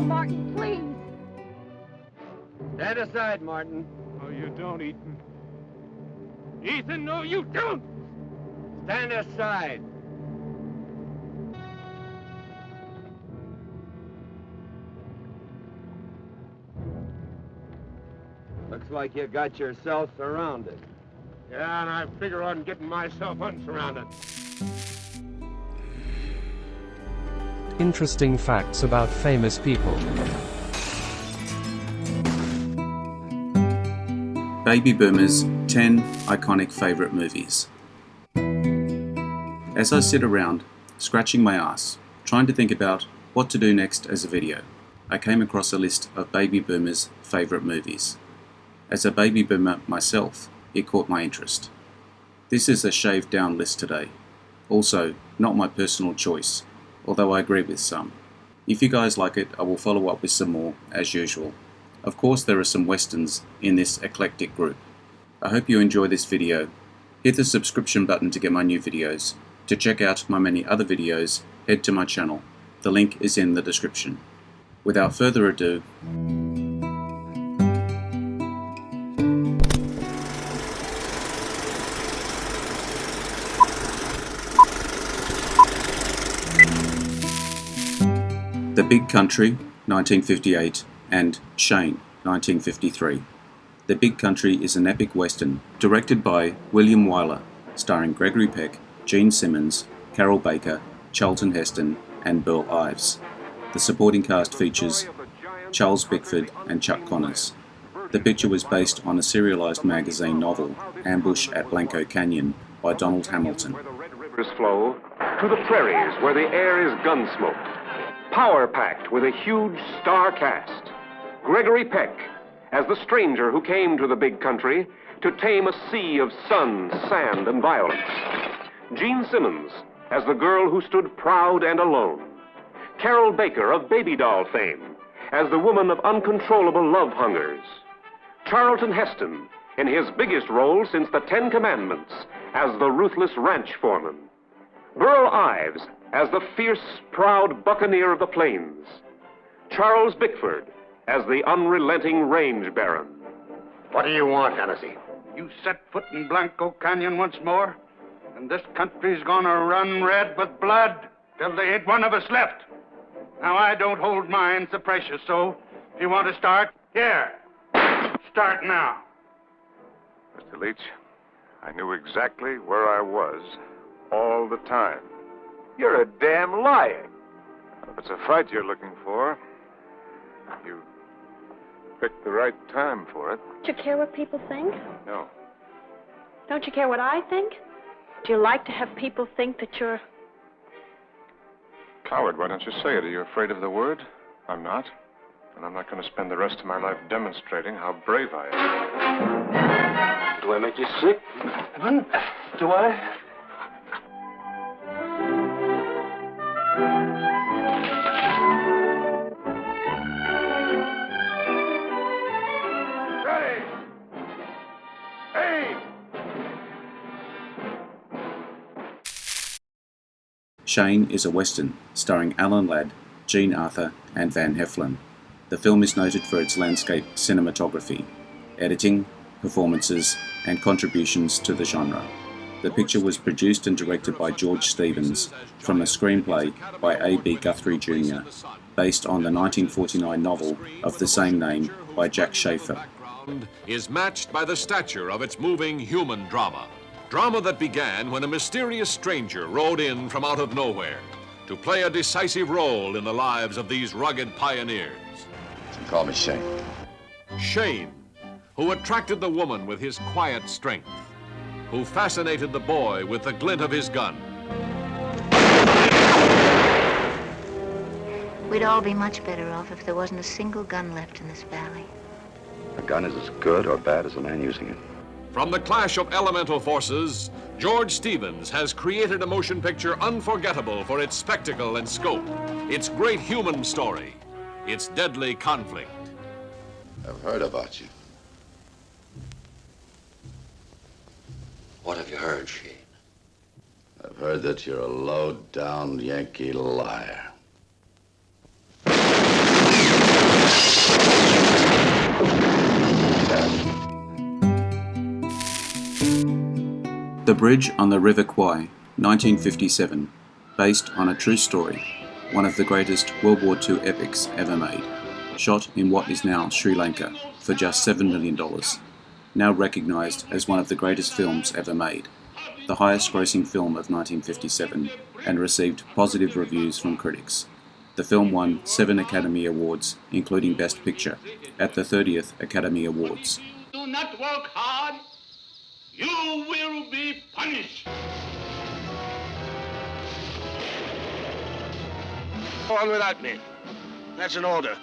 Martin, please. Stand aside, Martin. No, you don't, Ethan. Ethan, no, you don't! Stand aside. Looks like you got yourself surrounded. Yeah, and I figure on getting myself unsurrounded. Interesting facts about famous people. Baby Boomers' 10 iconic favourite movies. As I sit around, scratching my ass, trying to think about what to do next as a video, I came across a list of Baby Boomers' favourite movies. As a baby boomer myself, it caught my interest. This is a shaved down list today. Also, not my personal choice, although I agree with some. If you guys like it, I will follow up with some more, as usual. Of course, there are some westerns in this eclectic group. I hope you enjoy this video. Hit the subscription button to get my new videos. To check out my many other videos, head to my channel. The link is in the description. Without further ado, The Big Country, 1958, and Shane, 1953. The Big Country is an epic western directed by William Wyler, starring Gregory Peck, Gene Simmons, Carol Baker, Charlton Heston, and Burl Ives. The supporting cast features Charles Bickford and Chuck Connors. The picture was based on a serialized magazine novel, Ambush at Blanco Canyon, by Donald Hamilton. Where the red rivers flow, to the prairies where the air is gunsmoke. Power-packed with a huge star cast. Gregory Peck as the stranger who came to the big country to tame a sea of sun, sand, and violence. Gene Simmons as the girl who stood proud and alone. Carol Baker of Baby Doll fame as the woman of uncontrollable love hungers. Charlton Heston in his biggest role since the Ten Commandments as the ruthless ranch foreman. Burl Ives as the fierce, proud buccaneer of the plains. Charles Bickford as the unrelenting range baron. What do you want, Hennessy? You set foot in Blanco Canyon once more, and this country's gonna run red with blood till there ain't one of us left. Now, I don't hold mine so precious, so if you want to start, here. Start now. Mr. Leach, I knew exactly where I was all the time. You're a damn liar. If it's a fight you're looking for, you picked the right time for it. Don't you care what people think? No. Don't you care what I think? Do you like to have people think that you're... Coward, why don't you say it? Are you afraid of the word? I'm not. And I'm not going to spend the rest of my life demonstrating how brave I am. Do I make you sick? Do I? Shane is a western starring Alan Ladd, Jean Arthur, and Van Heflin. The film is noted for its landscape cinematography, editing, performances, and contributions to the genre. The picture was produced and directed by George Stevens from a screenplay by A.B. Guthrie Jr., based on the 1949 novel of the same name by Jack Schaefer. Is matched by the stature of its moving human drama. Drama that began when a mysterious stranger rode in from out of nowhere to play a decisive role in the lives of these rugged pioneers. Call me Shane. Shane, who attracted the woman with his quiet strength, who fascinated the boy with the glint of his gun. We'd all be much better off if there wasn't a single gun left in this valley. A gun is as good or bad as the man using it. From the clash of elemental forces, George Stevens has created a motion picture unforgettable for its spectacle and scope, its great human story, its deadly conflict. I've heard about you. What have you heard, Shane? I've heard that you're a low-down Yankee liar. The Bridge on the River Kwai, 1957, based on a true story, one of the greatest World War II epics ever made, shot in what is now Sri Lanka for just $7 million, now recognised as one of the greatest films ever made, the highest grossing film of 1957, and received positive reviews from critics. The film won 7 Academy Awards, including Best Picture, at the 30th Academy Awards. Do not work hard, you will be punished. Go on without me. That's an order.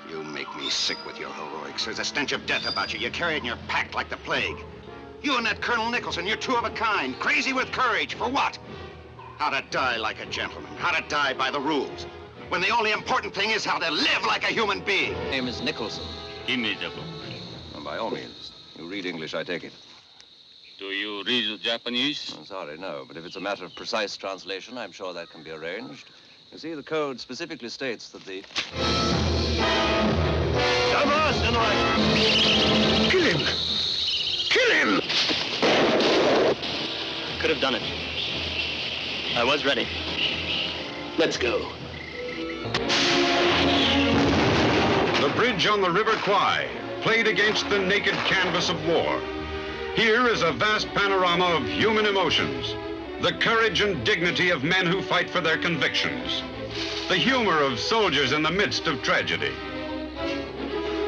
You make me sick with your heroics. There's a stench of death about you. You carry it in your pack like the plague. You and that Colonel Nicholson, you're two of a kind. Crazy with courage. For what? How to die like a gentleman. How to die by the rules. When the only important thing is how to live like a human being. My name is Nicholson. Give me the book. Well, by all means. You read English, I take it. Do you read Japanese? I'm sorry, no. But if it's a matter of precise translation, I'm sure that can be arranged. You see, the code specifically states that the... Kill him! Kill him! Could have done it. I was ready. Let's go. The bridge on the River Kwai, played against the naked canvas of war. Here is a vast panorama of human emotions, the courage and dignity of men who fight for their convictions, the humor of soldiers in the midst of tragedy.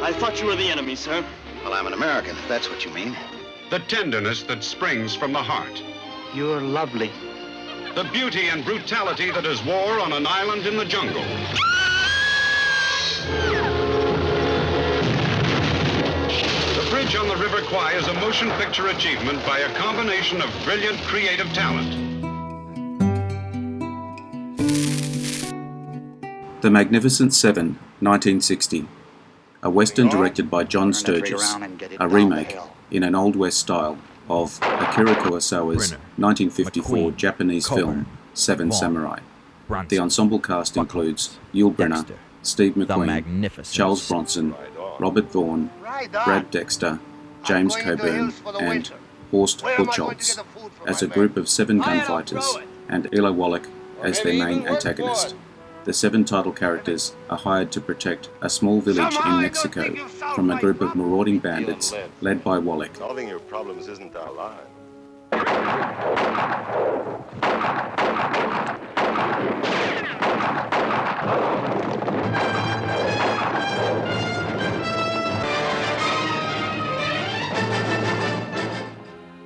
I thought you were the enemy, sir. Well, I'm an American, if that's what you mean. The tenderness that springs from the heart. You're lovely. The beauty and brutality that is war on an island in the jungle. The Bridge on the River Kwai is a motion picture achievement by a combination of brilliant creative talent. The Magnificent Seven, 1960. A Western directed by John Sturges, a remake in an Old West style of Akira Kurosawa's 1954 Japanese film Seven Samurai. The ensemble cast includes Yul Brynner, Steve McQueen, Charles Bronson, Robert Vaughn, Brad Dexter, James Coburn, and Horst Buchholz as a group of 7 gunfighters, and Eli Wallach as their main antagonist. The 7 title characters are hired to protect a small village in Mexico from a group of marauding bandits led by Wallach. Solving your problems isn't our line.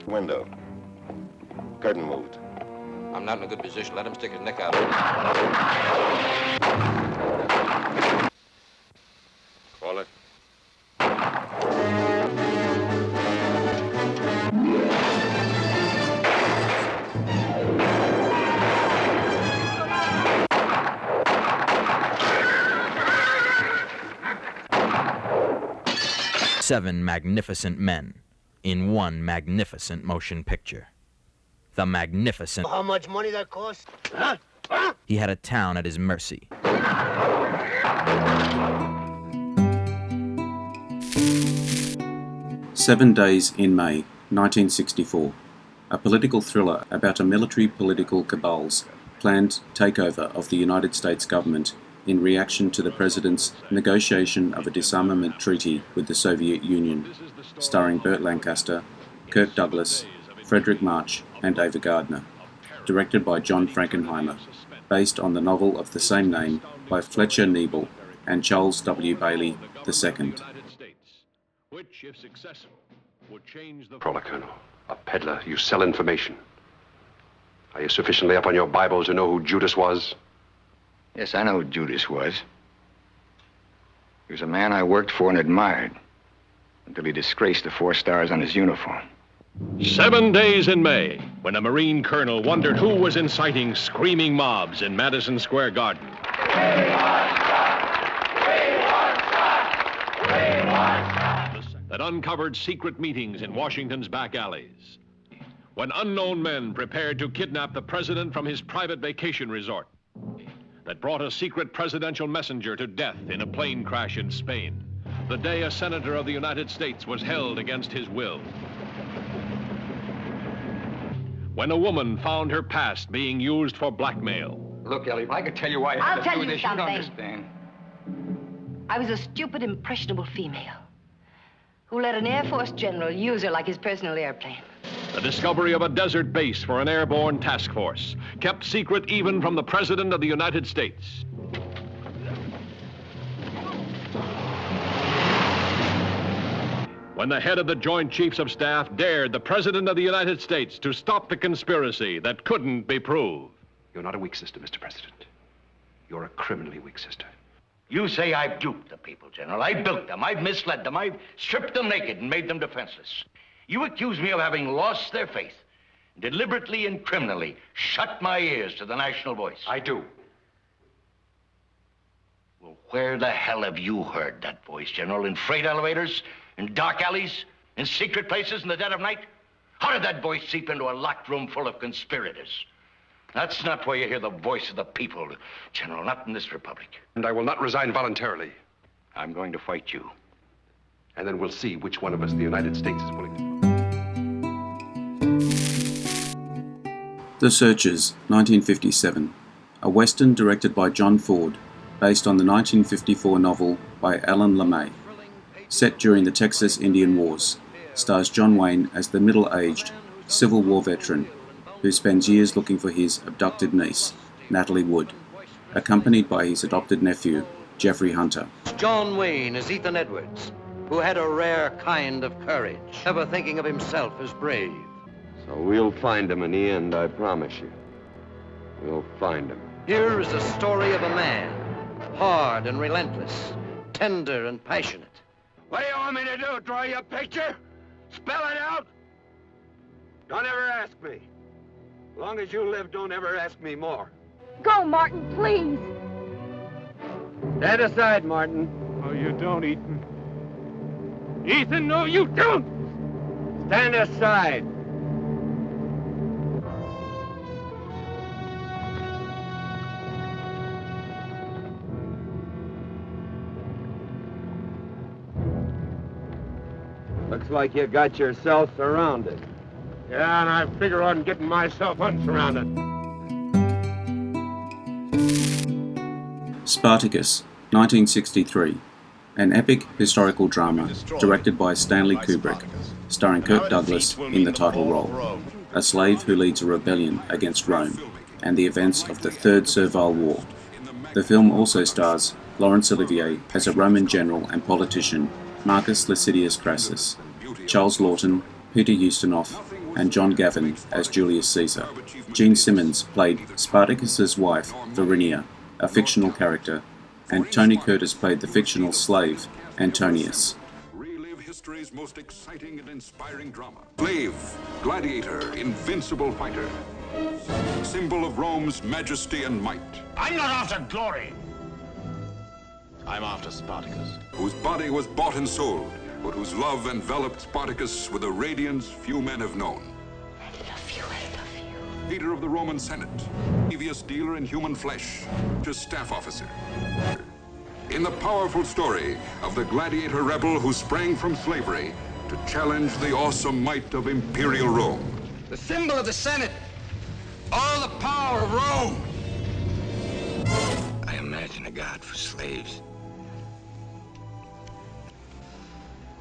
Window. Curtain moved. I'm not in a good position. Let him stick his neck out. Call it. Seven magnificent men in one magnificent motion picture. The Magnificent. How much money that cost? Huh? Huh? He had a town at his mercy. Seven Days in May, 1964. A political thriller about a military political cabal's planned takeover of the United States government in reaction to the President's negotiation of a disarmament treaty with the Soviet Union, starring Burt Lancaster, Kirk Douglas, Frederick March, and Ava Gardner. Directed by John Frankenheimer, based on the novel of the same name by Fletcher Niebel and Charles W. Bailey II. Which, if successful, would change the... Prowler, Colonel. A peddler. You sell information. Are you sufficiently up on your Bible to know who Judas was? Yes, I know who Judas was. He was a man I worked for and admired until he disgraced the 4 stars on his uniform. 7 days in May, when a Marine colonel wondered who was inciting screaming mobs in Madison Square Garden. That uncovered secret meetings in Washington's back alleys. When unknown men prepared to kidnap the president from his private vacation resort. That brought a secret presidential messenger to death in a plane crash in Spain. the day a senator of the United States was held against his will. When a woman found her past being used for blackmail. Look, Ellie, if I could tell you why I I'll had to tell do you this, you'd something. understand. I was a stupid, impressionable female who let an Air Force general use her like his personal airplane. The discovery of a desert base for an airborne task force, kept secret even from the President of the United States. When the head of the Joint Chiefs of Staff dared the President of the United States to stop the conspiracy that couldn't be proved. You're not a weak sister, Mr. President. You're a criminally weak sister. You say I've duped the people, General. I built them. I've misled them. I've stripped them naked and made them defenseless. You accuse me of having lost their faith, deliberately and criminally shut my ears to the national voice. I do. Well, where the hell have you heard that voice, General? In freight elevators? In dark alleys? In secret places in the dead of night? How did that voice seep into a locked room full of conspirators? That's not where you hear the voice of the people, General, not in this republic. And I will not resign voluntarily. I'm going to fight you. And then we'll see which one of us the United States is willing to. The Searchers, 1957, a western directed by John Ford, based on the 1954 novel by Alan LeMay. Set during the Texas Indian Wars, stars John Wayne as the middle-aged Civil War veteran who spends years looking for his abducted niece, Natalie Wood, accompanied by his adopted nephew, Jeffrey Hunter. John Wayne is Ethan Edwards, who had a rare kind of courage, never thinking of himself as brave. So we'll find him in the end, I promise you. We'll find him. Here is the story of a man, hard and relentless, tender and passionate. What do you want me to do? Draw you a picture? Spell it out? Don't ever ask me. As long as you live, don't ever ask me more. Go, Martin, please. Stand aside, Martin. Oh, you don't, Ethan. Ethan, no, you don't! Stand aside. Looks like you got yourself surrounded. Yeah, and I figure on getting myself unsurrounded. Spartacus, 1963, an epic historical drama directed by Stanley Kubrick, starring Kirk Douglas in the title role, a slave who leads a rebellion against Rome, and the events of the Third Servile War. The film also stars Laurence Olivier as a Roman general and politician, Marcus Licinius Crassus, Charles Lawton, Peter Ustinov, and John Gavin as Julius Caesar. Gene Simmons played Spartacus's wife, Varinia, a fictional character, and Tony Curtis played the fictional slave, Antonius. Relive history's most exciting and inspiring drama. Slave, gladiator, invincible fighter. Symbol of Rome's majesty and might. I'm not after glory. I'm after Spartacus. Whose body was bought and sold, but whose love enveloped Spartacus with a radiance few men have known. I love you, I love you. Leader of the Roman Senate, previous dealer in human flesh, just staff officer. In the powerful story of the gladiator rebel who sprang from slavery to challenge the awesome might of imperial Rome. The symbol of the Senate. All the power of Rome. I imagine a god for slaves.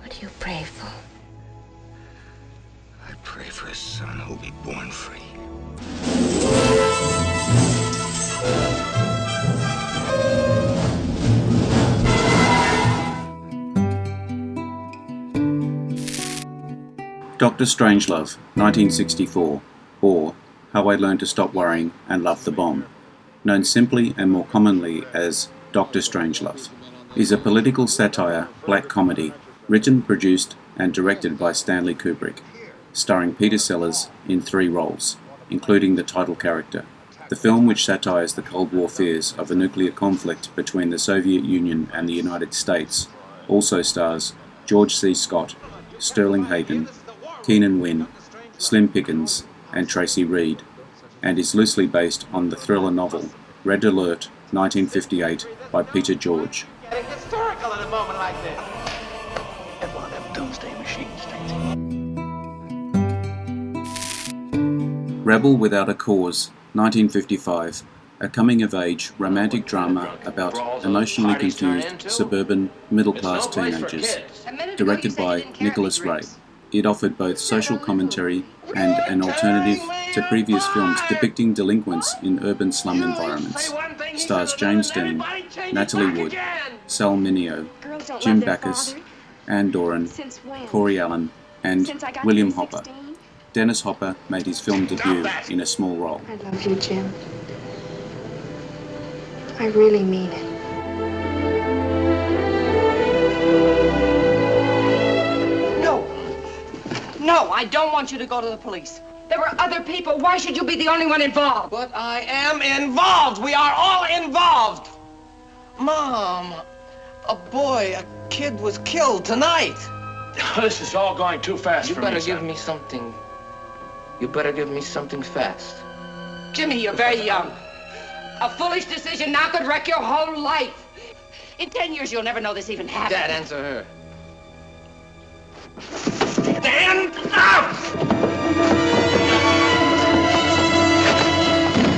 What do you pray for? I pray for a son who'll be born free. Dr. Strangelove, 1964, or How I Learned to Stop Worrying and Love the Bomb, known simply and more commonly as Dr. Strangelove, is a political satire black comedy written, produced and directed by Stanley Kubrick, starring Peter Sellers in 3 roles, including the title character. The film, which satires the Cold War fears of a nuclear conflict between the Soviet Union and the United States, also stars George C. Scott, Sterling Hayden, Keenan Wynn, Slim Pickens and Tracy Reed, and is loosely based on the thriller novel Red Alert, 1958 by Peter George. Historical in a moment like this. doomsday machines, Stacy. Rebel Without a Cause, 1955, a coming-of-age romantic drama about emotionally confused suburban middle-class teenagers, directed by Nicholas Ray. It offered both social commentary and an alternative to previous films depicting delinquents in urban slum environments. Stars James Dean, Natalie Wood, Sal Mineo, Jim Backus, Ann Doran, Corey Allen, and William Hopper. Dennis Hopper made his film debut in a small role. I love you, Jim. I really mean it. No, I don't want you to go to the police. There were other people. Why should you be the only one involved? But I am involved. We are all involved. Mom, a kid was killed tonight. This is all going too fast for me, You better give son. me something. You better give me something fast. Jimmy, you're very young. A foolish decision now could wreck your whole life. In 10 years, you'll never know this even happened. Dad, answer her. Stand up!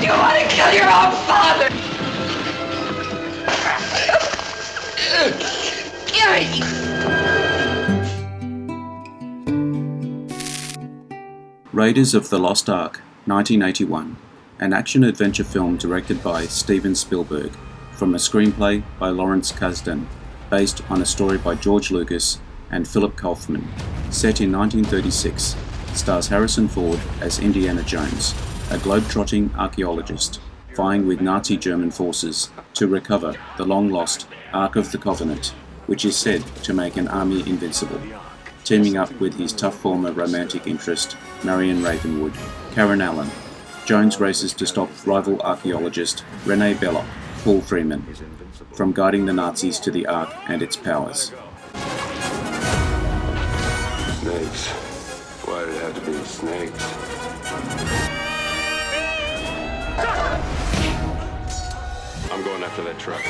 You want to kill your own father? Gary! Raiders of the Lost Ark, 1981, an action-adventure film directed by Steven Spielberg, from a screenplay by Lawrence Kasdan, based on a story by George Lucas and Philip Kaufman, set in 1936, stars Harrison Ford as Indiana Jones, a globe-trotting archaeologist vying with Nazi German forces to recover the long-lost Ark of the Covenant, which is said to make an army invincible. Teaming up with his tough former romantic interest, Marion Ravenwood, Karen Allen, Jones races to stop rival archaeologist Rene Belloc, Paul Freeman, from guiding the Nazis to the Ark and its powers. Snakes. Why did it have to be snakes? I'm going after that truck.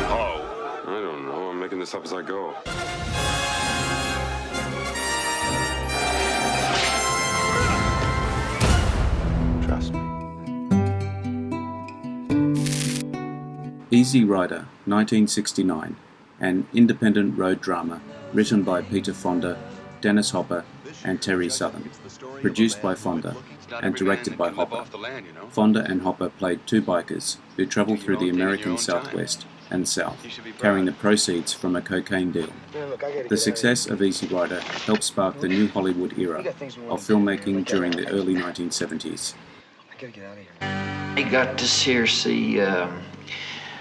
How? I don't know. I'm making this up as I go. Trust me. Easy Rider, 1969, an independent road drama written by Peter Fonda, Dennis Hopper, and Terry Southern, produced by Fonda and directed by Hopper. Fonda and Hopper played two bikers who travel through the American Southwest and South, carrying the proceeds from a cocaine deal. The success of Easy Rider helped spark the new Hollywood era of filmmaking during the early 1970s. I got this here,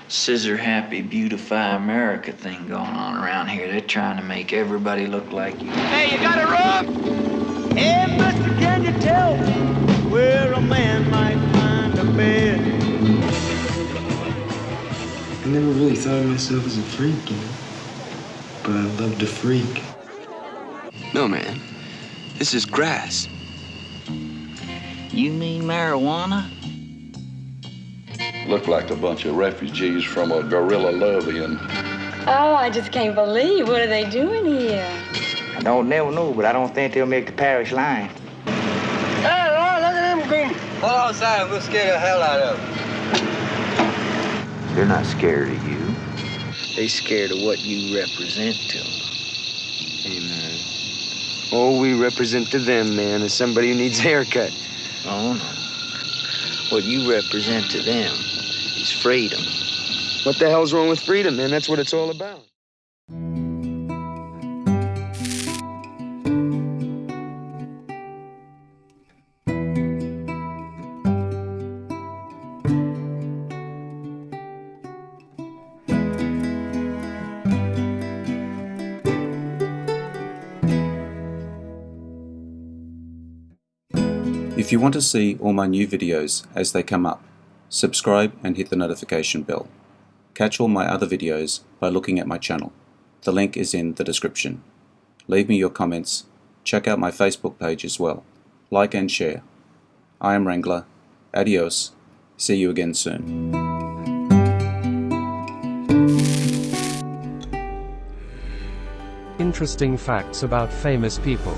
Scissor Happy Beautify America thing going on around here. They're trying to make everybody look like you. Hey, you got a room? Hey, mister, can you tell where a man might find a bed? I never really thought of myself as a freak, you know? But I love to freak. No, man. This is grass. You mean marijuana? Look like a bunch of refugees from a guerrilla love-in. Oh, I just can't believe. What are they doing here? I don't never know, but I don't think they'll make the parish line. Hey, Lord, look at them goons. Hold on, Simon. We'll scare the hell out of them. They're not scared of you. They're scared of what you represent to them. Amen. All we represent to them, man, is somebody who needs a haircut. Oh, no. What you represent to them is freedom. What the hell's wrong with freedom, man? That's what it's all about. If you want to see all my new videos as they come up, subscribe and hit the notification bell. Catch all my other videos by looking at my channel. The link is in the description. Leave me your comments. Check out my Facebook page as well. Like and share. I am Wrangler. Adios. See you again soon. Interesting facts about famous people.